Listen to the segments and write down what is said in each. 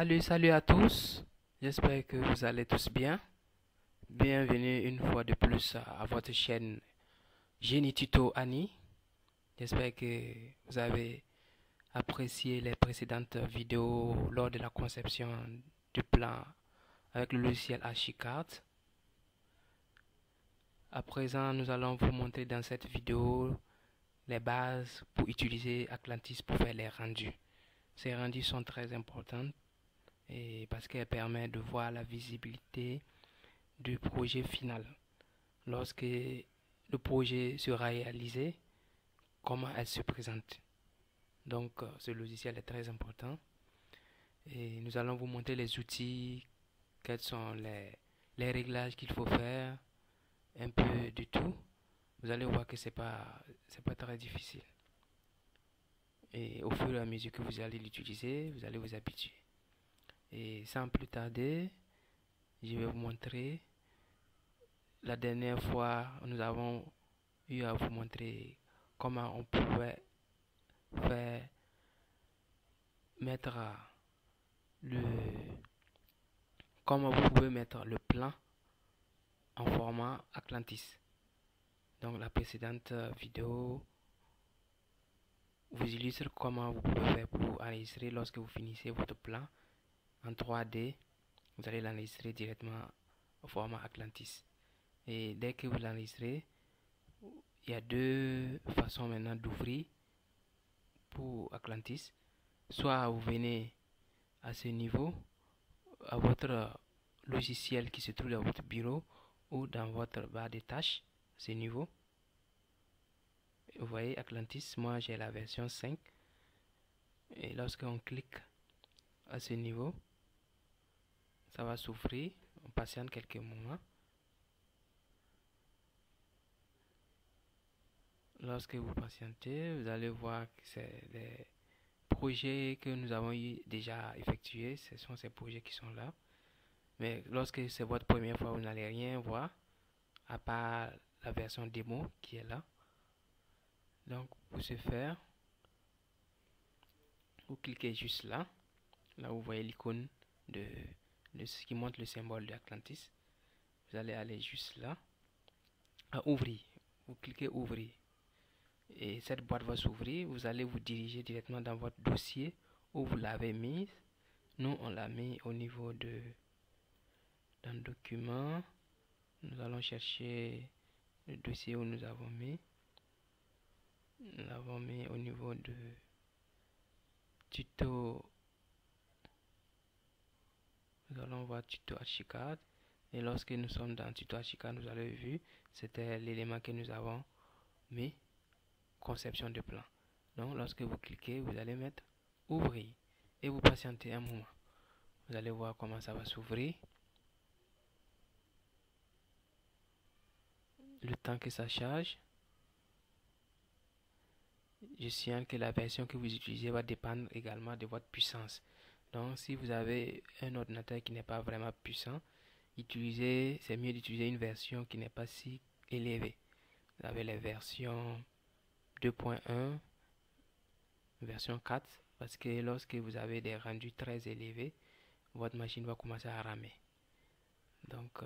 Salut à tous. J'espère que vous allez tous bien. Bienvenue une fois de plus à votre chaîne Génie Tuto Annie. J'espère que vous avez apprécié les précédentes vidéos lors de la conception du plan avec le logiciel Archicad. À présent, nous allons vous montrer dans cette vidéo les bases pour utiliser Atlantis pour faire les rendus. Ces rendus sont très importants et parce qu'elle permet de voir la visibilité du projet final. Lorsque le projet sera réalisé, comment elle se présente. Donc ce logiciel est très important et nous allons vous montrer les outils, quels sont les réglages qu'il faut faire, un peu du tout. Vous allez voir que c'est pas très difficile. Et au fur et à mesure que vous allez l'utiliser, vous allez vous habituer. Et sans plus tarder, je vais vous montrer. La dernière fois, nous avons eu à vous montrer comment on pouvait faire mettre le comment vous pouvez mettre le plan en format Atlantis. Donc la précédente vidéo vous illustre comment vous pouvez faire pour enregistrer lorsque vous finissez votre plan en 3D. Vous allez l'enregistrer directement au format Atlantis. Et dès que vous l'enregistrez, il y a deux façons maintenant d'ouvrir pour Atlantis. Soit vous venez à ce niveau, à votre logiciel qui se trouve dans votre bureau ou dans votre barre de tâches, à ce niveau. Vous voyez Atlantis, moi j'ai la version 5. Et lorsqu'on clique à ce niveau, ça va s'ouvrir. On patiente quelques moments. Lorsque vous patientez, vous allez voir que c'est les projets que nous avons déjà effectués. Ce sont ces projets qui sont là. Mais lorsque c'est votre première fois, vous n'allez rien voir à part la version démo qui est là. Donc pour ce faire, vous cliquez juste là. Là où vous voyez l'icône de ce qui montre le symbole d'Atlantis. Vous allez aller juste là à ouvrir. Vous cliquez ouvrir. Et cette boîte va s'ouvrir. Vous allez vous diriger directement dans votre dossier où vous l'avez mis. Nous, on l'a mis au niveau de dans le document. Nous allons chercher le dossier où nous avons mis. Nous l'avons mis au niveau de tuto. Nous allons voir tuto Archicad. Et lorsque nous sommes dans tuto Archicad, nous avons vu, c'était l'élément que nous avons mis, conception de plan. Donc lorsque vous cliquez, vous allez mettre ouvrir et vous patientez un moment. Vous allez voir comment ça va s'ouvrir. Le temps que ça charge. Je signale que la version que vous utilisez va dépendre également de votre puissance. Donc si vous avez un ordinateur qui n'est pas vraiment puissant, c'est mieux d'utiliser une version qui n'est pas si élevée. Vous avez les versions 2.1, version 4, parce que lorsque vous avez des rendus très élevés, votre machine va commencer à ramer. Donc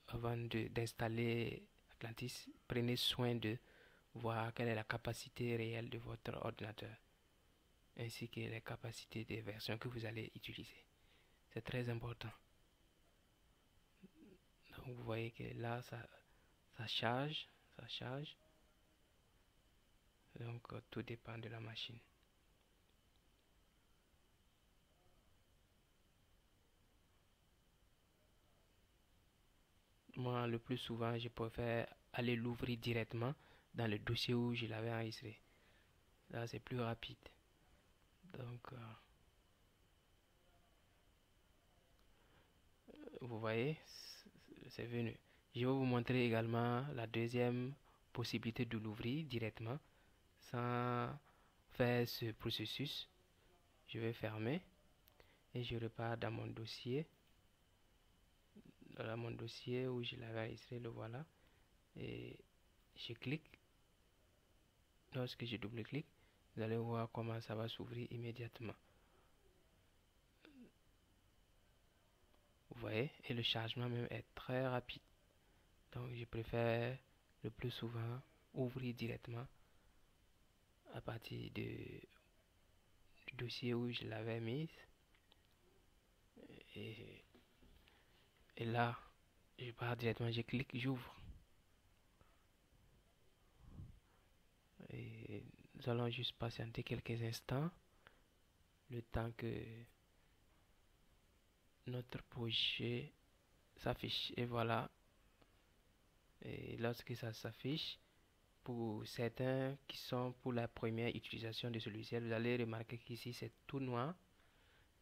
avant d'installer Atlantis, prenez soin de voir quelle est la capacité réelle de votre ordinateur, ainsi que les capacités des versions que vous allez utiliser. C'est très important. Donc vous voyez que là, ça charge. Donc tout dépend de la machine. Moi, le plus souvent, je préfère aller l'ouvrir directement dans le dossier où je l'avais enregistré. Là, c'est plus rapide. Donc, vous voyez, c'est venu. Je vais vous montrer également la deuxième possibilité de l'ouvrir directement sans faire ce processus. Je vais fermer et je repars dans mon dossier. Dans mon dossier où je l'avais enregistré, le voilà. Et je clique. Lorsque je double-clique, vous allez voir comment ça va s'ouvrir immédiatement. vous voyez, et le chargement même est très rapide. Donc je préfère le plus souvent ouvrir directement à partir du dossier où je l'avais mise. Et, et là, je pars directement, je clique, j'ouvre. Et nous allons juste patienter quelques instants, le temps que notre projet s'affiche. Et voilà. Et lorsque ça s'affiche, pour certains qui sont pour la première utilisation de ce logiciel, vous allez remarquer qu'ici c'est tout noir.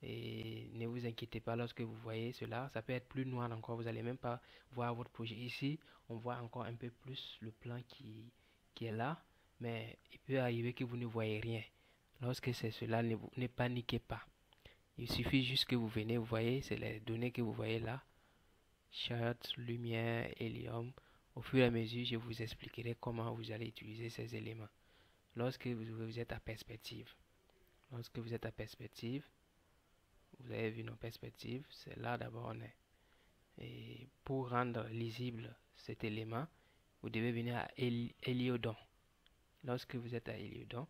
Et ne vous inquiétez pas lorsque vous voyez cela, ça peut être plus noir encore, vous n'allez même pas voir votre projet. Ici, on voit encore un peu plus le plan qui est là, mais il peut arriver que vous ne voyez rien. Lorsque c'est cela, ne paniquez pas. Il suffit juste que vous venez, vous voyez, c'est les données que vous voyez là. Chart, lumière, hélium. Au fur et à mesure, je vous expliquerai comment vous allez utiliser ces éléments. Lorsque vous êtes à perspective, vous avez vu nos perspectives, c'est là d'abord on est. Et pour rendre lisible cet élément, vous devez venir à Héliodon. Lorsque vous êtes à Héliodon,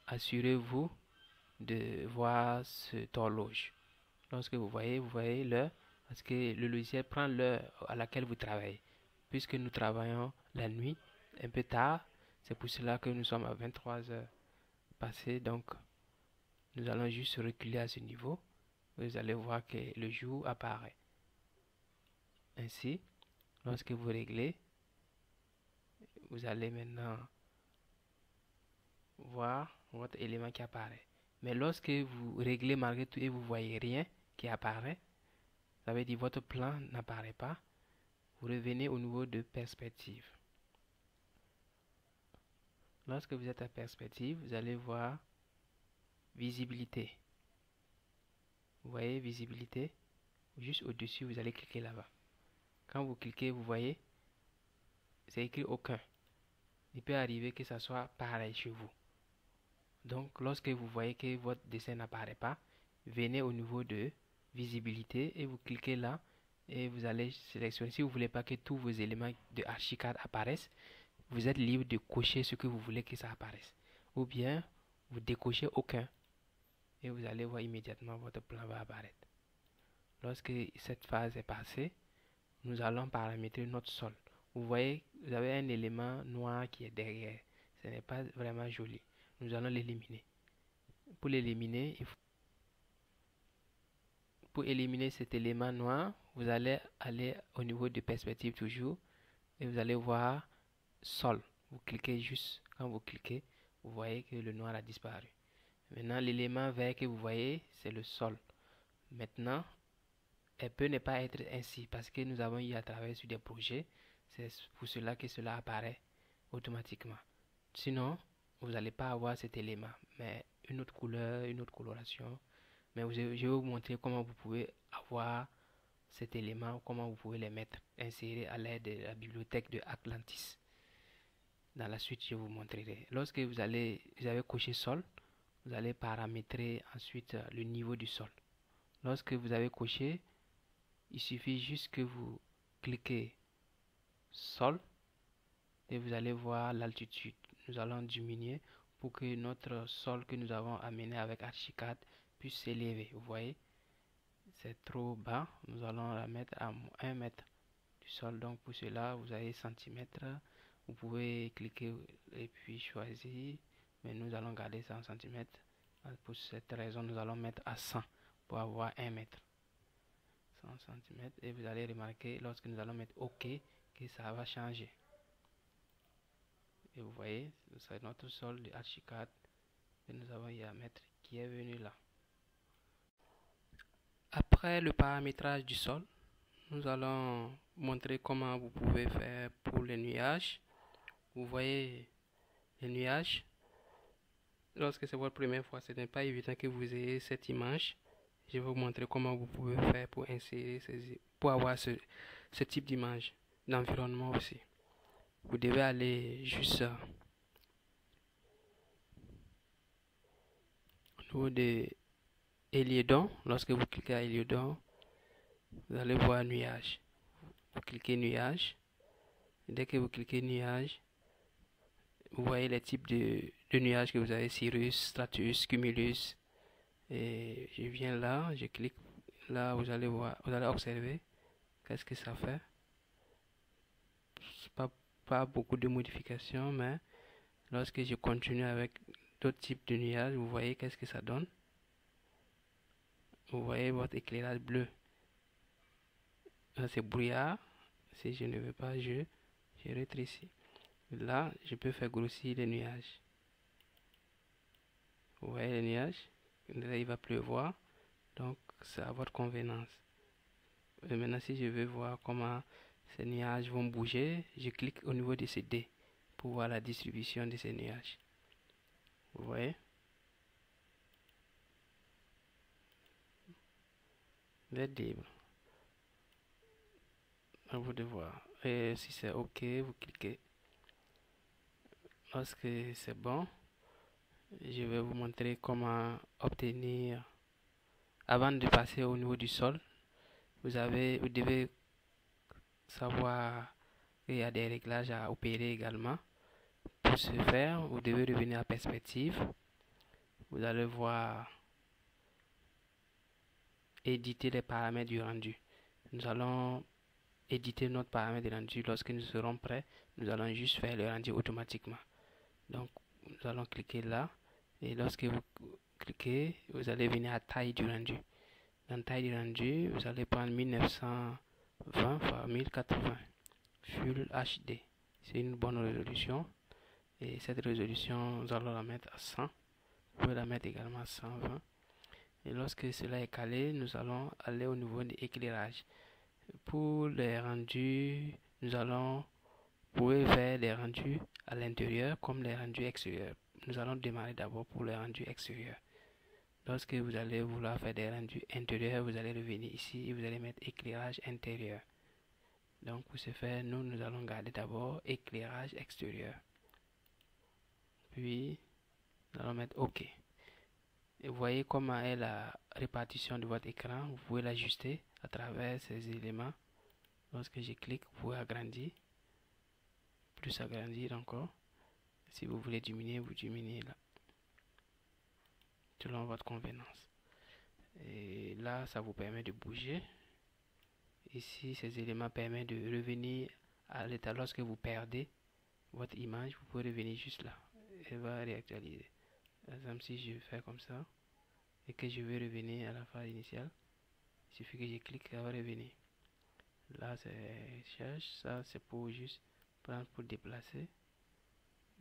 assurez-vous de voir cette horloge. Lorsque vous voyez l'heure, parce que le logiciel prend l'heure à laquelle vous travaillez. Puisque nous travaillons la nuit, un peu tard, c'est pour cela que nous sommes à 23 heures passées. Donc, nous allons juste reculer à ce niveau. Vous allez voir que le jour apparaît. Ainsi, lorsque vous réglez, vous allez maintenant voir votre élément qui apparaît. Mais lorsque vous réglez malgré tout et vous voyez rien qui apparaît, ça veut dire que votre plan n'apparaît pas. Vous revenez au niveau de perspective. Lorsque vous êtes à perspective, vous allez voir visibilité. Vous voyez visibilité, juste au-dessus, vous allez cliquer là-bas. Quand vous cliquez, vous voyez, c'est écrit aucun. Il peut arriver que ça soit pareil chez vous. Donc, lorsque vous voyez que votre dessin n'apparaît pas, venez au niveau de visibilité et vous cliquez là et vous allez sélectionner. Si vous ne voulez pas que tous vos éléments de Archicad apparaissent, vous êtes libre de cocher ce que vous voulez que ça apparaisse. Ou bien, vous décochez aucun et vous allez voir immédiatement votre plan va apparaître. Lorsque cette phase est passée, nous allons paramétrer notre sol. Vous voyez, vous avez un élément noir qui est derrière. Ce n'est pas vraiment joli. Nous allons l'éliminer. Pour l'éliminer, pour éliminer cet élément noir, vous allez aller au niveau de perspective toujours et vous allez voir sol. Vous cliquez juste, quand vous cliquez, vous voyez que le noir a disparu. Maintenant, l'élément vert que vous voyez, c'est le sol. Maintenant, elle peut ne pas être ainsi parce que nous avons eu à travailler sur des projets. C'est pour cela que cela apparaît automatiquement. Sinon, vous n'allez pas avoir cet élément, mais une autre couleur, une autre coloration. Mais je vais vous montrer comment vous pouvez avoir cet élément, comment vous pouvez les mettre, insérer à l'aide de la bibliothèque de Atlantis. Dans la suite, je vous montrerai. Lorsque vous avez coché sol, vous allez paramétrer ensuite le niveau du sol. Lorsque vous avez coché, il suffit juste que vous cliquez sol et vous allez voir l'altitude. Nous allons diminuer pour que notre sol que nous avons amené avec Archicad puisse s'élever. Vous voyez, c'est trop bas. Nous allons la mettre à 1 mètre du sol. Donc pour cela, vous avez centimètres. Vous pouvez cliquer et puis choisir. Mais nous allons garder ça en centimètres. Pour cette raison, nous allons mettre à 100 pour avoir 1 mètre. 100 cm et vous allez remarquer lorsque nous allons mettre OK que ça va changer. Et vous voyez, c'est notre sol de Archicad que nous avons eu à mettre qui est venu là. Après le paramétrage du sol, nous allons montrer comment vous pouvez faire pour les nuages. Vous voyez les nuages. Lorsque c'est votre première fois, ce n'est pas évident que vous ayez cette image. Je vais vous montrer comment vous pouvez faire pour insérer pour avoir ce type d'image, d'environnement aussi. Vous devez aller juste au niveau de Héliodon. Lorsque vous cliquez à Héliodon, vous allez voir nuage. Vous cliquez nuage. Dès que vous cliquez nuage, vous voyez les types de nuages que vous avez: cirrus, stratus, cumulus. Et je viens là, je clique là, vous allez voir, vous allez observer qu'est-ce que ça fait. Pas beaucoup de modifications, mais lorsque je continue avec d'autres types de nuages, vous voyez qu'est-ce que ça donne. Vous voyez votre éclairage bleu. Là, c'est brouillard. Si je ne veux pas, je rétrécis. Là, je peux faire grossir les nuages. Vous voyez les nuages? Là, il va pleuvoir. Donc, c'est à votre convenance. Et maintenant, si je veux voir comment ces nuages vont bouger, je clique au niveau de ces dés pour voir la distribution de ces nuages. Vous voyez? Vous êtes libre. À vous de voir. Et si c'est OK, vous cliquez. Lorsque c'est bon, je vais vous montrer comment obtenir. Avant de passer au niveau du sol, vous devez savoir qu'il y a des réglages à opérer également. Pour ce faire, vous devez revenir à perspective. Vous allez voir éditer les paramètres du rendu. Nous allons éditer notre paramètre de rendu. Lorsque nous serons prêts, nous allons juste faire le rendu automatiquement. Donc, nous allons cliquer là. Et lorsque vous cliquez, vous allez venir à taille du rendu. Dans taille du rendu, vous allez prendre 1920 x 1080 Full HD. C'est une bonne résolution. Et cette résolution, nous allons la mettre à 100. Vous pouvez la mettre également à 120. Et lorsque cela est calé, nous allons aller au niveau de l'éclairage. Pour les rendus, nous allons pouvoir faire les rendus à l'intérieur comme les rendus extérieurs. Nous allons démarrer d'abord pour les rendus extérieurs. Lorsque vous allez vouloir faire des rendus intérieurs, vous allez revenir ici et vous allez mettre éclairage intérieur. Donc pour ce faire, nous allons garder d'abord éclairage extérieur. Puis, nous allons mettre OK. Et vous voyez comment est la répartition de votre écran. Vous pouvez l'ajuster à travers ces éléments. Lorsque je clique, vous pouvez agrandir. Plus agrandir encore. Si vous voulez diminuer, vous diminuez là. Selon votre convenance. Et là, ça vous permet de bouger. Ici, ces éléments permettent de revenir à l'état. Lorsque vous perdez votre image, vous pouvez revenir juste là. Elle va réactualiser. Par exemple, si je fais comme ça et que je veux revenir à la phase initiale, il suffit que je clique, ça va revenir. Là, c'est cherche. Ça, c'est pour juste prendre pour déplacer.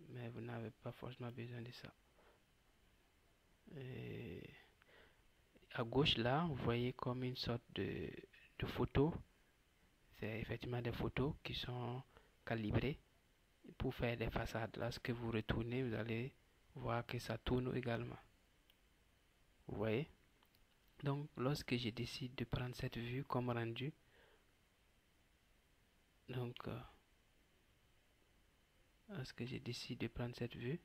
Mais vous n'avez pas forcément besoin de ça. Et à gauche, là, vous voyez comme une sorte de photo. C'est effectivement des photos qui sont calibrées pour faire des façades. Lorsque vous retournez, vous allez voir que ça tourne également. Vous voyez? Donc, lorsque je décide de prendre cette vue comme rendu, donc, lorsque je décide de prendre cette vue,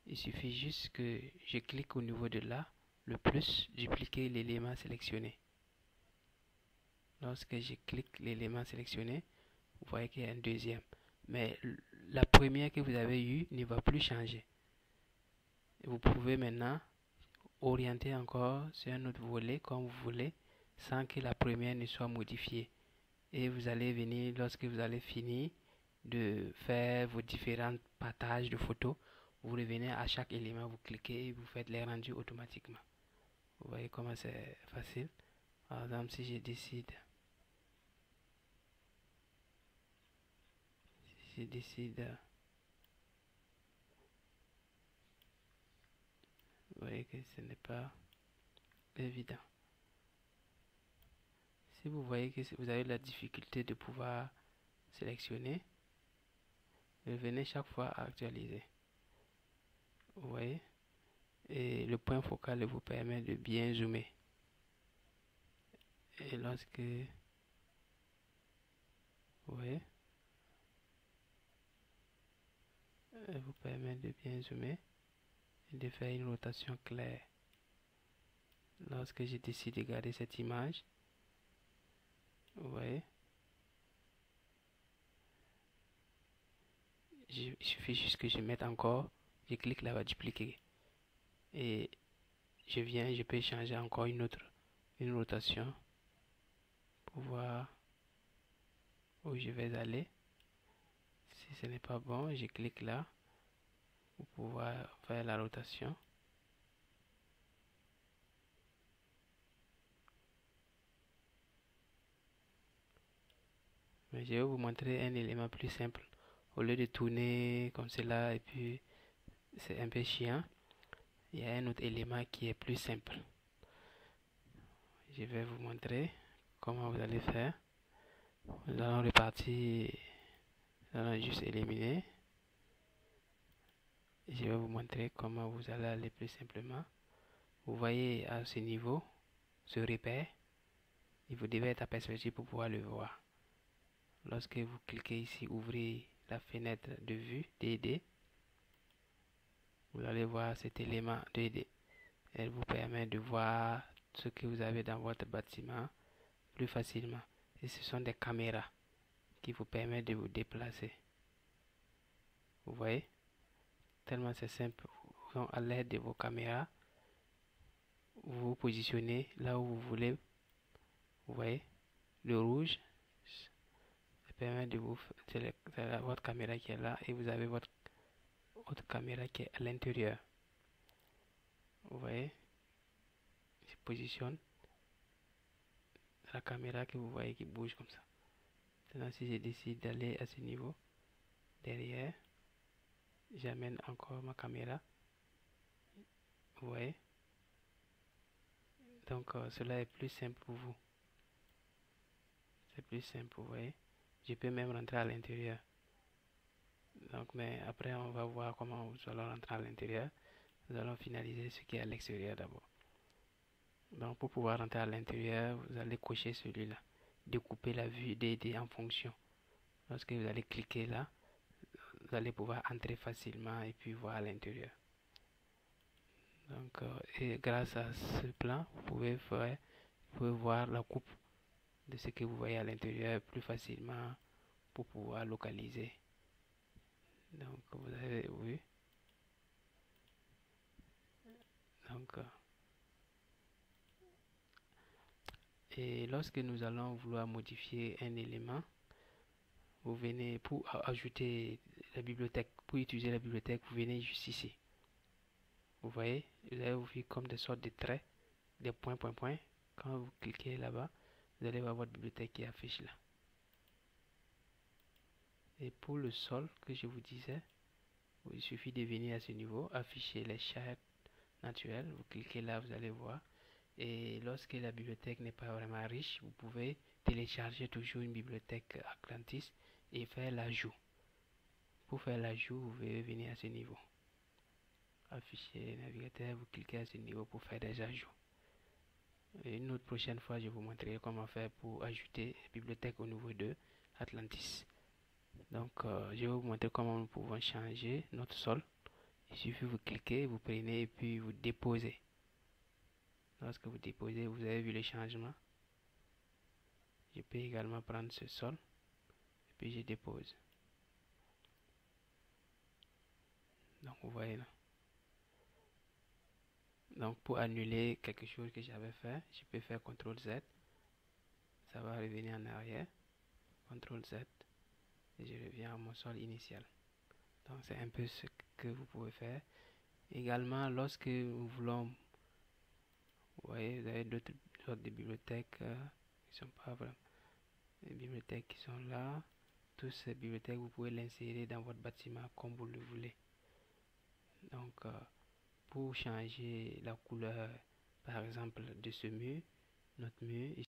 il suffit juste que je clique au niveau de là, le plus, dupliquer l'élément sélectionné. Lorsque je clique l'élément sélectionné, vous voyez qu'il y a un deuxième. Mais la première que vous avez eue ne va plus changer. Vous pouvez maintenant orienter encore sur un autre volet comme vous voulez, sans que la première ne soit modifiée. Et vous allez venir, lorsque vous allez finir de faire vos différents partages de photos, vous revenez à chaque élément, vous cliquez et vous faites les rendus automatiquement. Vous voyez comment c'est facile. Par exemple, si je décide vous voyez que ce n'est pas évident. Si vous voyez que vous avez la difficulté de pouvoir sélectionner, revenez chaque fois à actualiser. Vous voyez? Et le point focal vous permet de bien zoomer. Et lorsque vous voyez, elle vous permet de bien zoomer et de faire une rotation claire. lorsque je décide de garder cette image, vous voyez, il suffit juste que je mette encore, je clique là-bas, dupliquer, et je peux changer encore une rotation pour voir où je vais aller. Si ce n'est pas bon, je clique là pour pouvoir faire la rotation. Mais je vais vous montrer un élément plus simple. Au lieu de tourner comme cela et puis c'est un peu chiant, il y a un autre élément qui est plus simple. Je vais vous montrer comment vous allez faire. Nous allons repartir, nous allons juste éliminer. Je vais vous montrer comment vous allez aller plus simplement. Vous voyez à ce niveau, ce repère, et vous devez être à perspective pour pouvoir le voir. Lorsque vous cliquez ici, ouvrez la fenêtre de vue 2D, vous allez voir cet élément 2D. Elle vous permet de voir ce que vous avez dans votre bâtiment plus facilement. Et ce sont des caméras qui vous permettent de vous déplacer. Vous voyez? Tellement c'est simple. Donc, à l'aide de vos caméras, vous vous positionnez là où vous voulez. Vous voyez? Le rouge, ça permet de vous... C'est votre caméra qui est là et vous avez votre autre caméra qui est à l'intérieur. Vous voyez? Je positionne la caméra que vous voyez qui bouge comme ça. Maintenant, si je décide d'aller à ce niveau, derrière, j'amène encore ma caméra. Vous voyez? Donc, cela est plus simple pour vous. C'est plus simple, vous voyez? Je peux même rentrer à l'intérieur. Donc, mais après, on va voir comment nous allons rentrer à l'intérieur. Nous allons finaliser ce qui est à l'extérieur d'abord. Donc, pour pouvoir rentrer à l'intérieur, vous allez cocher celui-là. Découper la vue DD en fonction. Lorsque vous allez cliquer là, vous allez pouvoir entrer facilement et puis voir à l'intérieur. Donc, et grâce à ce plan, vous pouvez voir la coupe de ce que vous voyez à l'intérieur plus facilement pour pouvoir localiser. Donc, vous avez vu. Donc, et lorsque nous allons vouloir modifier un élément, vous venez pour ajouter la bibliothèque, pour utiliser la bibliothèque, vous venez juste ici. Vous voyez, vous avez vu comme des sortes de traits, des points. Quand vous cliquez là-bas, vous allez voir votre bibliothèque qui affiche là. Et pour le sol que je vous disais, il suffit de venir à ce niveau, afficher les chartes naturelles. Vous cliquez là, vous allez voir. Et lorsque la bibliothèque n'est pas vraiment riche, vous pouvez télécharger toujours une bibliothèque Atlantis et faire l'ajout. Pour faire l'ajout, vous pouvez venir à ce niveau. Afficher navigateur, vous cliquez à ce niveau pour faire des ajouts. Et une autre prochaine fois, je vous montrerai comment faire pour ajouter la bibliothèque au niveau de Atlantis. Donc, je vais vous montrer comment nous pouvons changer notre sol. Il suffit de vous cliquer, vous prenez et puis vous déposez. Lorsque vous déposez, vous avez vu le changement. Je peux également prendre ce sol et puis je dépose. Donc, vous voyez là. Donc, pour annuler quelque chose que j'avais fait, je peux faire CTRL Z. Ça va revenir en arrière. CTRL Z. Et je reviens à mon sol initial. Donc, c'est un peu ce que vous pouvez faire. Également, lorsque nous voulons, vous voyez, vous avez d'autres sortes de bibliothèques qui sont pas vraiment les bibliothèques qui sont là. Toutes ces bibliothèques, vous pouvez l'insérer dans votre bâtiment comme vous le voulez. Donc, pour changer la couleur, par exemple, de ce mur, notre mur ici.